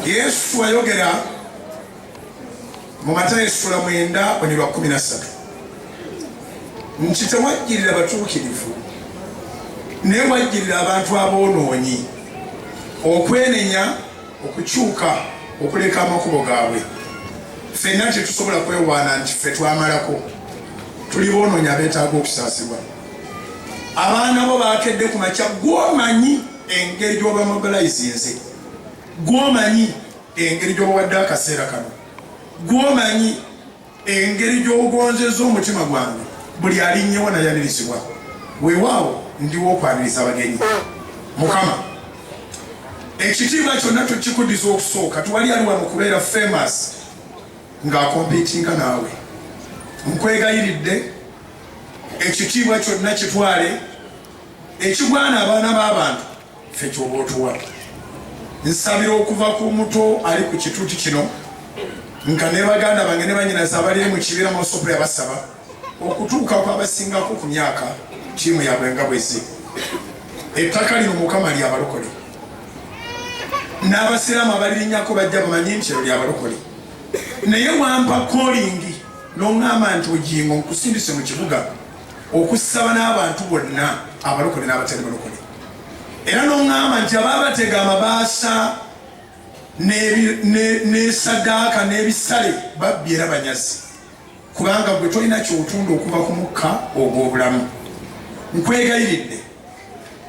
Yesu ayogera mu Matayo 9:13 nti tewajjirira abatuukirivu naye wajjirira abantu aboonoonyi okwenenya okukyuka okuleka amakubo gaabwe. Ffenna tetusobola kwewaana nti ffe twamalako tuli boonoonyi abeetaaga okusaasibwa. Abaana bo baakedde ku makya gw'omanyi engeri gy'oba mobilizinze, gw'omanyi engeri gy'obawadde akaseera kano, gw'omanyi engeri gy'ogonzezza omutima gwange buli alinnyewo nayanirizibwa. Weewaawo ndiwo okwaniriza abagenyi. Mukama ekitiibwa kyonna tukikuddiza okusooka. Tuwali ali wano kubeera famous ng'akompiitinga naawe. Nkwegayiridde ekitiibwa kyonna kitwale ekigwana abaana b'abantu ffe ky'oba otuwa. Nsabira okuva ku muto ali ku kituuti kino nga ne baganda bange ne bannyinaze abali mu kibira mu Sopra basaba okutuuka kw'abasingako ku myaka ttiimu yaabwe nga bwezze. Ettaka lino Mukama lya balokole, n'abasiraamu abalirinnyako bajja bamanyi nti lya balokole. Naye wampa kolingi n'oŋŋamba nti ojingo nkusindise mu kibuga okusaba n'abantu bonna abalokole n'abatali balokole, era n'oŋŋamba nti abaabatega amabaasa n'esadaaka n'ebisale babbi era banyazi, kubanga gwe tolina kyotunda okuva ku mukka ogw'obulamu. Nkwegayiridde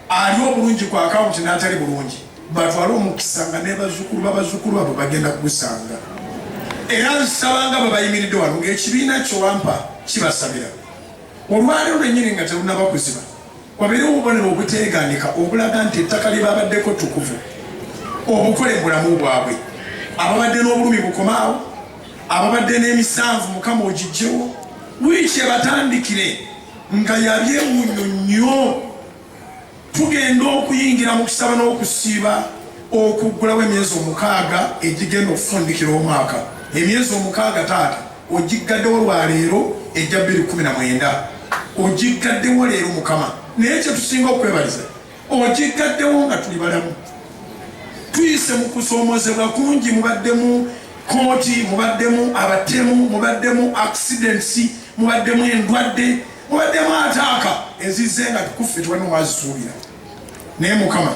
ali obulungi ku akawunti n'atali bulungi batwale omukisa nga ne bazzukulu b'abazzukulu abo bagenda kugusanga. Era nsabanga babayimiridde wano ng'ekibiina kyowampa kibasabira olwaleero lwennyini nga terunaba kuziba wabeerewo obubonero obuteeganika obulaga nti ettaka lye babaddeko ttukuvu, obukole bulamu bwabwe. Ababadde n'obulumi bukomaawo, ababadde n'emisanvu Mukama ogiggyewo, wiiki ebatandikire nga yabyewuunyo nnyo. Tugenda okuyingira mu kusaba n'okusiiba okuggulawo emyezi 6 egigenda okufundikira omwaka. Emyezi 6 taata ogiggaddewo lwaleero ejja 2019, ogiggaddewo leero Mukama. Naye kye tusinga okwebaliza ogiggaddewo nga tuli balamu. Tuyise mu kusoomozebwa kungi, mubaddemu kooti, mubaddemu abatemu, mubaddemu accidents, mubaddemu endwadde, mubaddemu ataaka ezizze nga tukuffe tuwano wazisuubira. Naye Mukama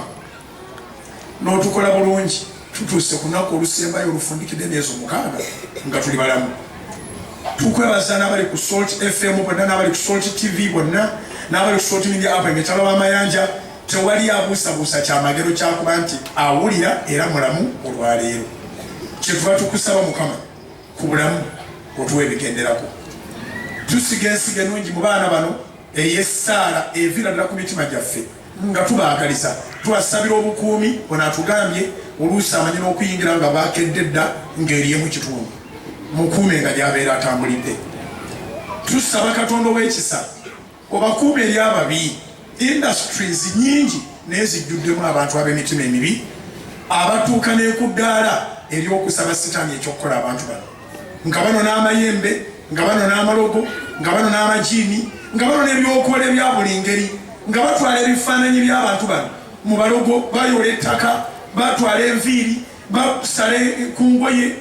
n'otukola bulungi tutuuse ku lunaku olusembayo olufundikidde emyezi 6 nga tuli balamu. Tukwebaza n'abali ku Salt FM bonna, n'abali ku Salt TV bonna, n'abali ku Salt Media App emitalo w'amayanja. Tewali abuusabuusa kyamagero kyakuba nti awulira era mulamu olwaleero. Kyetuba tukusaba Mukama ku bulamu otuwa ebigenderako. Tusiga ensiga ennungi mu baana bano ey'essaala evira ddala ku mitima gyaffe nga tubaagaliza. Tubasabira obukuumi ono atugambye oluusi amanyi n'okuyingira nga baakedde dda ng'eriemu kitundu. Mukuume nga gy'abeera atambulidde. Tusaba Katonda ow'ekisa obakuume eri ababi. Industries nyingi naye zijjuddemu abantu ab'emitima emibi abatuuka n'ekuddaala ery'okusaba Sitaani ekyokukola abantu bano. Nga bano n'amayembe, nga bano n'amalogo, nga bano n'amajiini, nga bano n'ebyokukola ebya buli ngeri, nga batwala ebifaananyi by'abantu bano mu balogo, bayola ettaka, batwala enviiri, basala ku ngoye,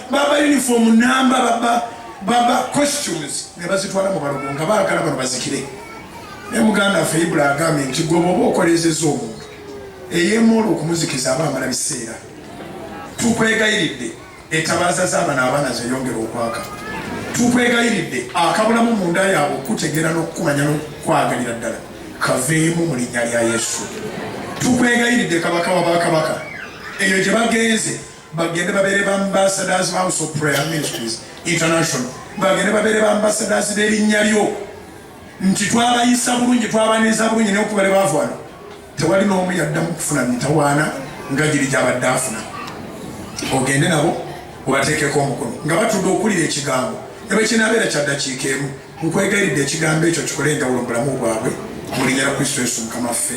baba uniform namba, baba costumes ne bazitwala mu balogo nga baagala bano bazikire. Ne muganda waffe Ibula agambye nti gwe bw'oba okolezezza omuntu eyeemoola okumuzikiza aba amala biseera. Tukwegayiridde etabaaza z'abana abaana zeyongera okwaka. Tukwegayiridde akabulamu munda yaabwe okutegeera n'okukumanya n'okwagalira ddala kaveemu mu linnya lya Yesu. Tukwegayiridde kabaka wa bakabaka eyo gye bagenze bagende babeere ba ambassadors ba House of Prayer Ministries International, bagende babeere ba ambassadors b'erinnya lyo. Nti twabayisa bulungi, twabaniriza bulungi naye okubale baavu wano tewali n'omu yaddamu kufuna mitawaana nga giri gy'abadde afuna. Ogende nabo obateekeko omukono nga batudde okulira ekigambo ne bwe kinaabeera kya ddakiika emu. Nkwegayiridde ekigambo ekyo kikole enjawulo mu bulamu bwabwe mu linnya lya Kristo Yesu Mukama waffe.